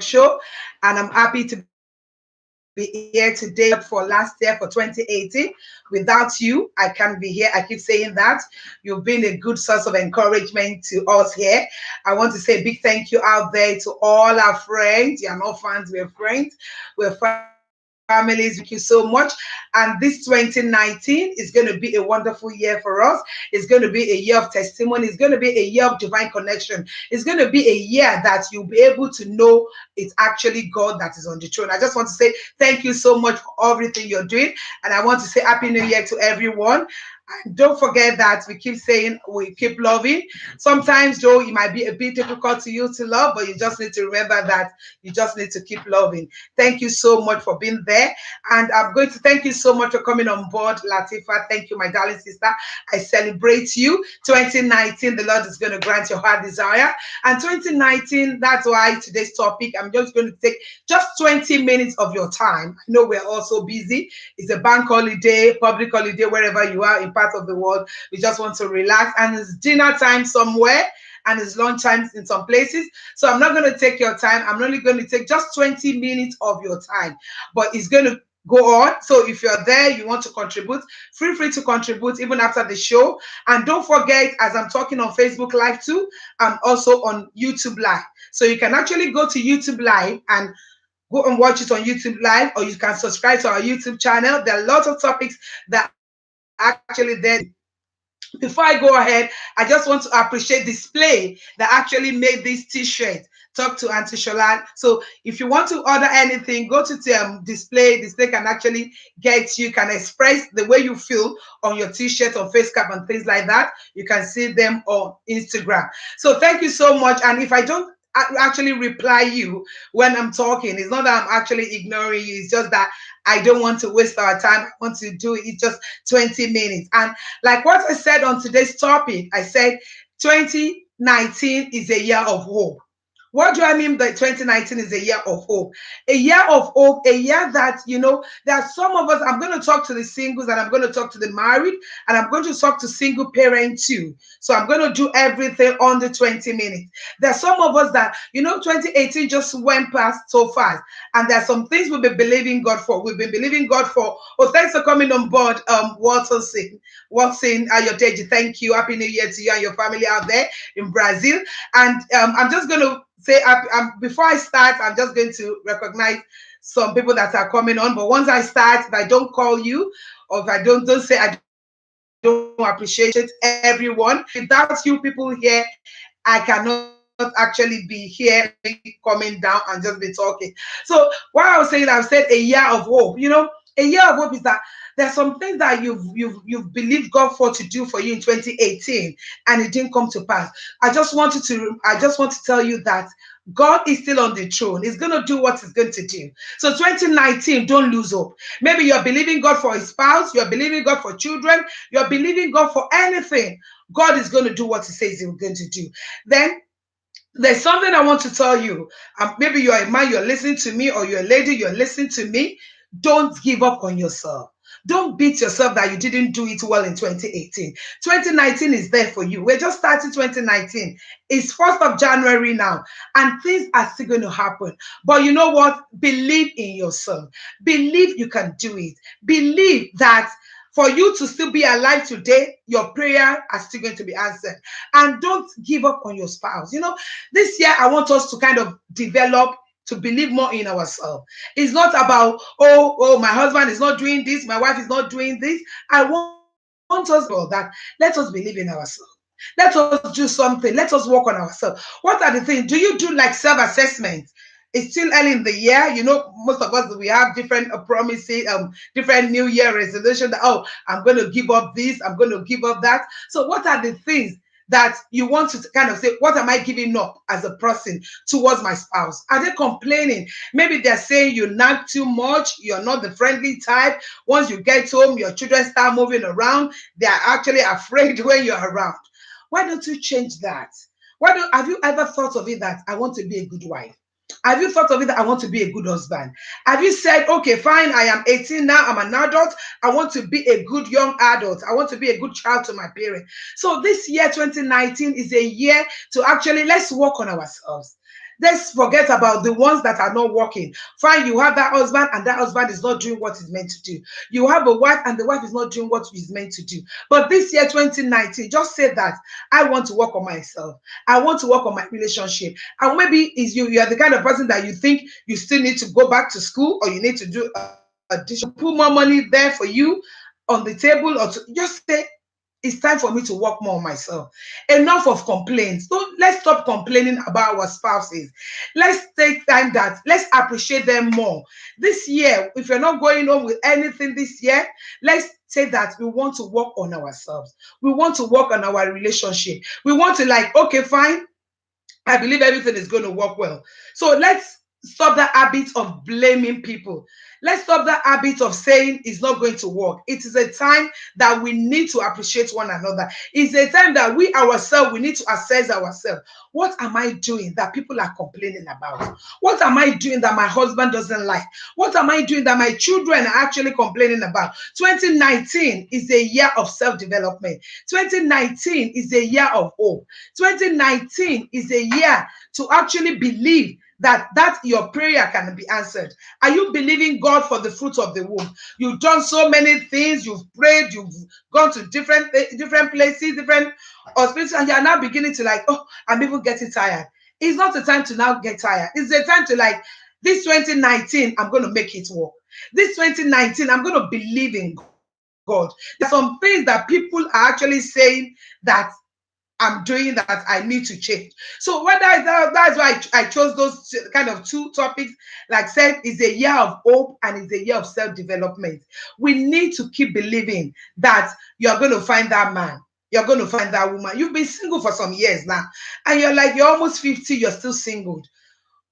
Show, and I'm happy to be here today for last year for 2018. Without you, I can't be here. I keep saying that. You've been a good source of encouragement to us here. I want to say a big thank you out there to all our friends. You're not fans, we're friends. We're families. Thank you so much. And this 2019 is going to be a wonderful year for us. It's going to be a year of testimony. It's going to be a year of divine connection. It's going to be a year that you'll be able to know it's actually God that is on the throne. I just want to say thank you so much for everything you're doing. And I want to say Happy New Year to everyone. And don't forget that we keep saying we keep loving. Sometimes, though, it might be a bit difficult to you to love, but you just need to remember that you just need to keep loving. Thank you so much for being there. And I'm going to thank you so much for coming on board, Latifa. Thank you, my darling sister. I celebrate you. 2019, the Lord is going to grant your heart desire. And 2019, that's why today's topic, I'm just going to take just 20 minutes of your time. I know we're also busy. It's a bank holiday, public holiday, wherever you are in part of the world. We just want to relax. And it's dinner time somewhere and it's lunch time in some places. So I'm not going to take your time. I'm only going to take just 20 minutes of your time. But it's going to go on. So if you're there, you want to contribute, feel free to contribute even after the show. And don't forget, as I'm talking on Facebook Live too, I'm also on YouTube Live. So you can actually go to YouTube Live and go and watch it on YouTube Live, or you can subscribe to our YouTube channel. There are lots of topics that are actually there. Before I go ahead, I just want to appreciate Display that actually made this t-shirt. Talk to Auntie Sholan. So if you want to order anything, go to Display. Display can actually get you, can express the way you feel on your t-shirt, on face cap and things like that. You can see them on Instagram. So thank you so much. And if I don't actually reply you when I'm talking, it's not that I'm actually ignoring you. It's just that I don't want to waste our time. I want to do it just 20 minutes. And like what I said on today's topic, I said 2019 is a year of hope. What do I mean by 2019 is a year of hope? A year of hope, a year that, there are some of us, I'm going to talk to the singles and I'm going to talk to the married and I'm going to talk to single parents too. So I'm going to do everything under 20 minutes. There are some of us that, 2018 just went past so fast. And there are some things we've been believing God for. We've been believing God for. Oh, thanks for coming on board, Watson, Ayodeji. Thank you. Happy New Year to you and your family out there in Brazil. And I'm just going to say, before I start, I'm just going to recognize some people that are coming on. But once I start, if I don't call you, or if I don't say I don't appreciate everyone, without you people here, I cannot actually be here coming down and just be talking. So what I was saying, I've said a year of hope. A year of hope is that there's some things that you've believed God for to do for you in 2018 and it didn't come to pass. I just want to tell you that God is still on the throne. He's going to do what he's going to do. So 2019, don't lose hope. Maybe you're believing God for a spouse, you're believing God for children, you're believing God for anything. God is going to do what he says he's going to do. Then there's something I want to tell you. Maybe you're a man, you're listening to me, or you're a lady, you're listening to me. Don't give up on yourself. Don't beat yourself that you didn't do it well in 2018. 2019 is there for you. We're just starting 2019. It's 1st of January now, and things are still going to happen. But you know what? Believe in yourself. Believe you can do it. Believe that for you to still be alive today, your prayer are still going to be answered. And don't give up on your spouse. This year I want us to kind of develop to believe more in ourselves. It's not about, oh, my husband is not doing this, my wife is not doing this. I want us about that. Let us believe in ourselves. Let us do something. Let us work on ourselves. What are the things? Do you do like self-assessment? It's still early in the year. Most of us, we have different promises, different New Year resolution that, oh, I'm going to give up this, I'm going to give up that. So what are the things that you want to kind of say, what am I giving up as a person towards my spouse? Are they complaining? Maybe they're saying you nag too much, you're not the friendly type. Once you get home, your children start moving around. They're actually afraid when you're around. Why don't you change that? Have you ever thought of it that I want to be a good wife? Have you thought of it that I want to be a good husband? Have you said, okay, fine, I am 18 now, I'm an adult, I want to be a good young adult, I want to be a good child to my parents? So this year, 2019, is a year to actually, let's work on ourselves. Let's forget about the ones that are not working. Fine, you have that husband and that husband is not doing what he's meant to do. You have a wife and the wife is not doing what he's meant to do. But this year, 2019, just say that I want to work on myself. I want to work on my relationship. And maybe is you are the kind of person that you think you still need to go back to school, or you need to do additional, put more money there for you on the table, or to just say, it's time for me to work more on myself. Enough of complaints. Let's stop complaining about our spouses. Let's take time let's appreciate them more. This year, if you're not going on with anything this year, let's say that we want to work on ourselves. We want to work on our relationship. We want to okay, fine. I believe everything is going to work well. So let's stop the habit of blaming people. Let's stop the habit of saying it's not going to work. It is a time that we need to appreciate one another. It's a time that we ourselves, we need to assess ourselves. What am I doing that people are complaining about? What am I doing that my husband doesn't like? What am I doing that my children are actually complaining about? 2019 is a year of self-development. 2019 is a year of hope. 2019 is a year to actually believe that your prayer can be answered. Are you believing God for the fruit of the womb? You've done so many things. You've prayed. You've gone to different places, different hospitals, and you're now beginning to oh, I'm even getting tired. It's not the time to now get tired. It's the time to this 2019, I'm going to make it work. This 2019, I'm going to believe in God. There's some things that people are actually saying that I'm doing that I need to change. So that's why I chose those kind of two topics. Like I said, it's a year of hope and it's a year of self-development. We need to keep believing that you're going to find that man. You're going to find that woman. You've been single for some years now. And you're almost 50, you're still single.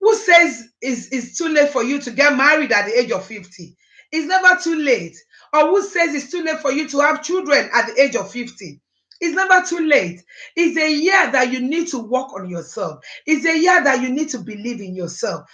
Who says it's too late for you to get married at the age of 50? It's never too late. Or who says it's too late for you to have children at the age of 50? It's never too late. It's a year that you need to work on yourself. It's a year that you need to believe in yourself.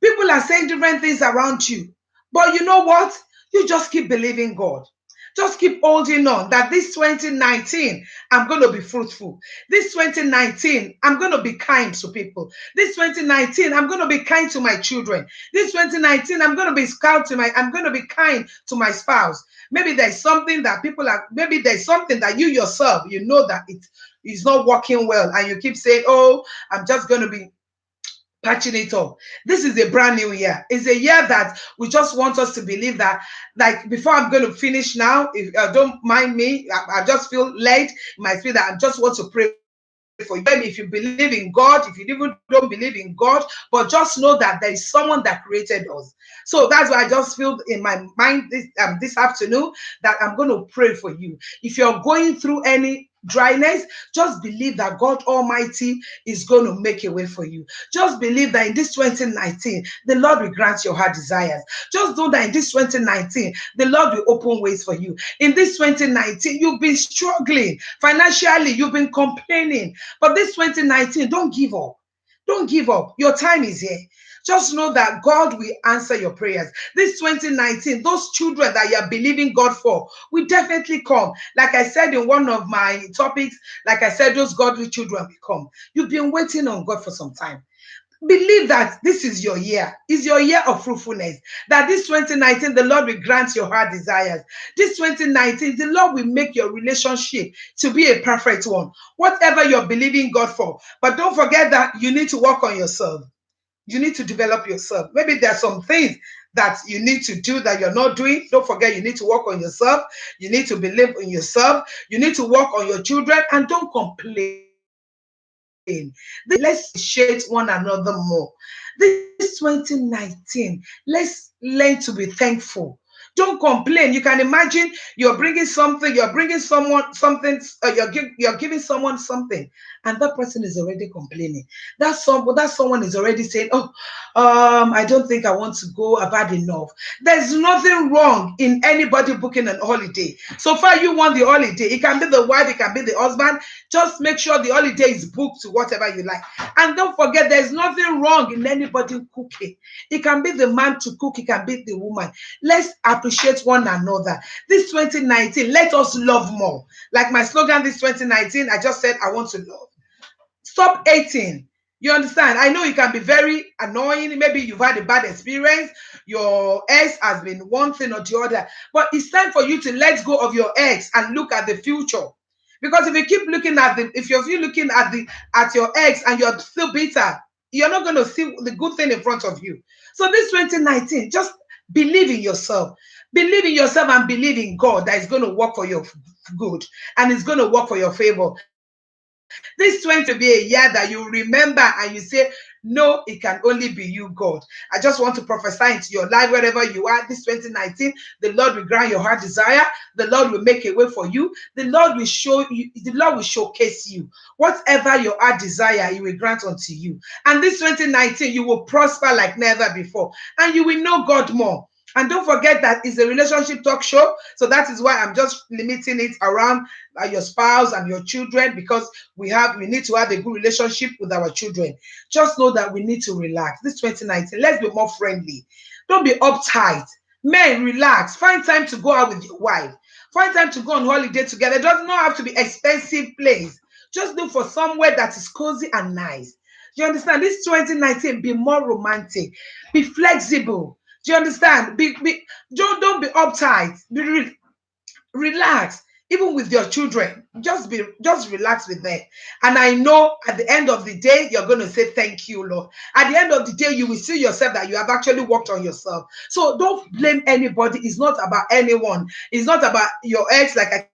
People are saying different things around you. But you know what? You just keep believing God. Just keep holding on that this 2019, I'm going to be fruitful. This 2019, I'm going to be kind to people. This 2019, I'm going to be kind to my children. This 2019, I'm going to be I'm going to be kind to my spouse. Maybe there's something that maybe there's something that you yourself, you know that it is not working well. And you keep saying, oh, I'm just going to be patching it up. This is a brand new year. It's a year that we just want us to believe that, before I'm going to finish now, if don't mind me, I just feel led in my spirit that I just want to pray for you. If you believe in God, if you even don't believe in God, but just know that there is someone that created us. So that's why I just feel in my mind this afternoon that I'm going to pray for you. If you're going through any dryness, just believe that God Almighty is going to make a way for you. Just believe that in this 2019, the Lord will grant your heart desires. Just know that in this 2019, the Lord will open ways for you. In this 2019, you've been struggling financially, you've been complaining, but this 2019, don't give up. Don't give up. Your time is here. Just know that God will answer your prayers. This 2019, those children that you're believing God for will definitely come. Like I said in one of my topics, like I said, those godly children will come. You've been waiting on God for some time. Believe that this is your year. It's your year of fruitfulness. That this 2019, the Lord will grant your heart desires. This 2019, the Lord will make your relationship to be a perfect one. Whatever you're believing God for. But don't forget that you need to work on yourself. You need to develop yourself. Maybe there are some things that you need to do that you're not doing. Don't forget, you need to work on yourself. You need to believe in yourself. You need to work on your children, and don't complain. Let's appreciate one another more. This 2019, let's learn to be thankful. Don't complain. You can imagine you're bringing something, you're bringing someone something, you're giving someone something, and that person is already complaining. That someone is already saying, oh, I don't think I want to go. I've had enough. There's nothing wrong in anybody booking an holiday. So far, you want the holiday. It can be the wife, it can be the husband. Just make sure the holiday is booked to whatever you like. And don't forget, there's nothing wrong in anybody cooking. It can be the man to cook, it can be the woman. Let's appreciate one another. This 2019, let us love more. Like my slogan this 2019, I just said I want to love. Stop hating. You understand? I know it can be very annoying. Maybe you've had a bad experience. Your ex has been one thing or the other. But it's time for you to let go of your ex and look at the future. Because if you keep looking at if you're still looking at your ex and you're still bitter, you're not going to see the good thing in front of you. So this 2019, just believe in yourself. Believe in yourself and believe in God that is going to work for your good and it's going to work for your favor. This 20 be a year that you remember and you say, no, it can only be you, God. I just want to prophesy into your life wherever you are. This 2019, the Lord will grant your heart desire. The Lord will make a way for you. The Lord will show you, the Lord will showcase you. Whatever your heart desire, He will grant unto you. And this 2019, you will prosper like never before. And you will know God more. And don't forget that it's a relationship talk show. So that is why I'm just limiting it around your spouse and your children, because we need to have a good relationship with our children. Just know that we need to relax. This 2019, let's be more friendly. Don't be uptight. Men, relax. Find time to go out with your wife. Find time to go on holiday together. It does not have to be expensive place. Just look for somewhere that is cozy and nice. You understand? This 2019, be more romantic. Be flexible. Do you understand? Don't be uptight. Relax. Even with your children, just relax with them. And I know at the end of the day, you're going to say, thank you, Lord. At the end of the day, you will see yourself that you have actually worked on yourself. So don't blame anybody. It's not about anyone. It's not about your ex, like I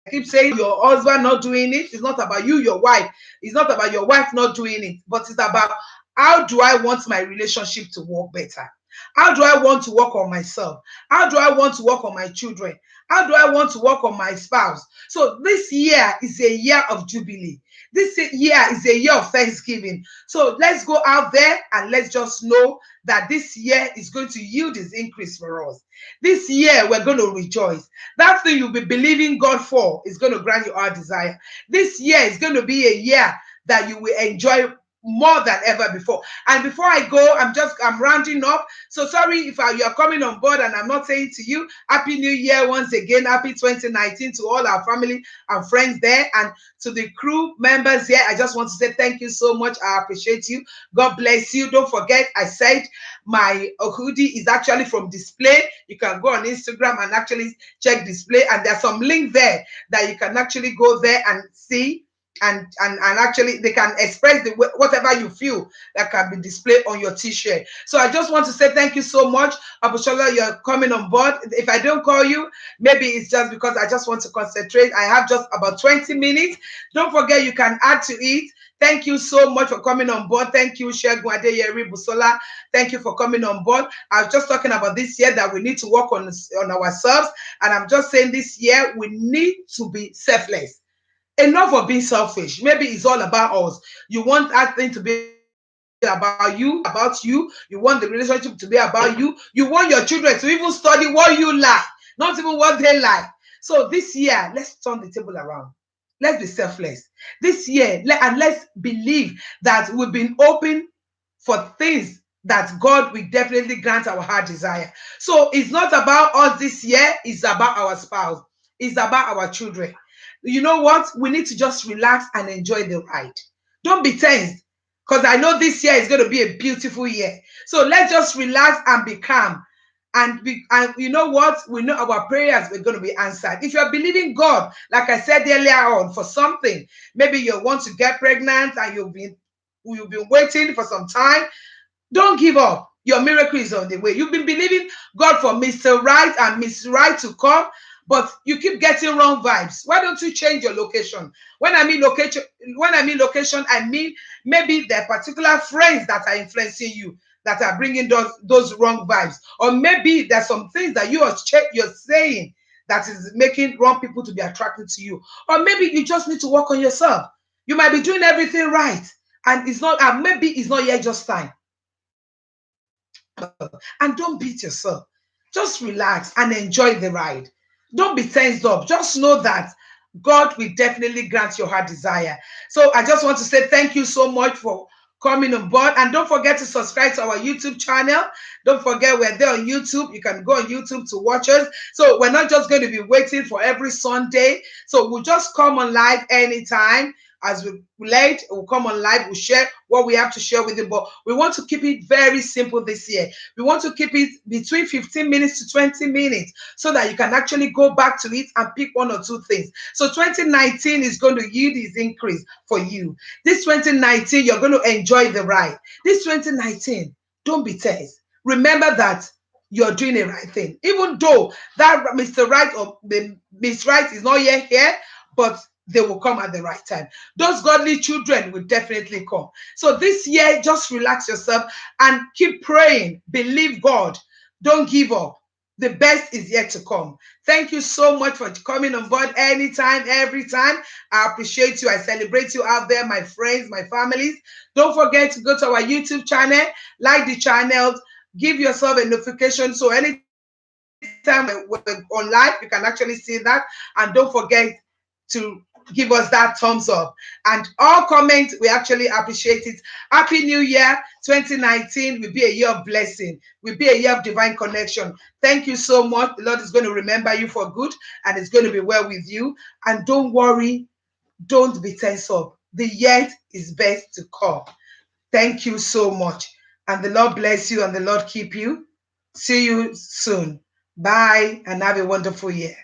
keep saying, your husband not doing it. It's not about you, your wife. It's not about your wife not doing it. But it's about, how do I want my relationship to work better? How do I want to work on myself? How do I want to work on my children? How do I want to work on my spouse? So this year is a year of jubilee. This year is a year of thanksgiving. So let's go out there and let's just know that this year is going to yield its increase for us. This year, we're going to rejoice. That thing you'll be believing God for is going to grant you our desire. This year is going to be a year that you will enjoy more than ever before. And before I go, I'm rounding up. So sorry if you are coming on board and I'm not saying to you, Happy New Year once again. Happy 2019 to all our family and friends there. And to the crew members here, I just want to say thank you so much. I appreciate you. God bless you. Don't forget, I said my hoodie is actually from Display. You can go on Instagram and actually check Display. And there's some link there that you can actually go there and see. And actually they can express whatever you feel that can be displayed on your t-shirt. So I just want to say thank you so much, Abushola. You're coming on board. If I don't call you, maybe it's just because I just want to concentrate. I have just about 20 minutes. Don't forget, you can add to it. Thank you so much for coming on board. Thank you, Shegun Adeyeri Busola. Thank you for coming on board. I was just talking about this year that we need to work on ourselves. And I'm just saying this year we need to be selfless. Enough of being selfish. Maybe it's all about us. You want that thing to be about you, You want the relationship to be about you. You want your children to even study what you like, not even what they like. So this year, let's turn the table around. Let's be selfless. This year, and let's believe that we've been open for things that God will definitely grant our heart desire. So it's not about us this year. It's about our spouse. It's about our children. You know what? We need to just relax and enjoy the ride. Don't be tense, because I know this year is going to be a beautiful year. So let's just relax and be calm. And you know what? We know our prayers are going to be answered. If you're believing God, like I said earlier on, for something, maybe you want to get pregnant and you've been waiting for some time, don't give up. Your miracle is on the way. You've been believing God for Mr. Right and Miss Right to come, but you keep getting wrong vibes. Why don't you change your location? When I mean location, I mean maybe there are particular friends that are influencing you, that are bringing those wrong vibes. Or maybe there's some things that you're saying that is making wrong people to be attracted to you. Or maybe you just need to work on yourself. You might be doing everything right, and it's not, and maybe it's not yet just time. And don't beat yourself. Just relax and enjoy the ride. Don't be tensed up. Just know that God will definitely grant your heart desire. So I just want to say thank you so much for coming on board. And don't forget to subscribe to our YouTube channel. Don't forget, we're there on YouTube. You can go on YouTube to watch us. So we're not just going to be waiting for every Sunday. So we'll just come on live anytime. As we late, we'll come on live, we'll share what we have to share with you. But we want to keep it very simple this year. We want to keep it between 15 minutes to 20 minutes so that you can actually go back to it and pick one or two things. So 2019 is going to yield its increase for you. This 2019, you're going to enjoy the ride. This 2019, don't be tense. Remember that you're doing the right thing. Even though that Mr. Right or Miss Right is not yet here, but they will come at the right time. Those godly children will definitely come. So this year, just relax yourself and keep praying. Believe God. Don't give up. The best is yet to come. Thank you so much for coming on board anytime, every time. I appreciate you. I celebrate you out there, my friends, my families. Don't forget to go to our YouTube channel, like the channel, give yourself a notification so anytime we're on live, you can actually see that. And don't forget to give us that thumbs up. And all comments, we actually appreciate it. Happy New Year 2019 will be a year of blessing, will be a year of divine connection. Thank you so much. The Lord is going to remember you for good, and it's going to be well with you. And don't worry, don't be tense up. The yet is best to come. Thank you so much. And the Lord bless you and the Lord keep you. See you soon. Bye and have a wonderful year.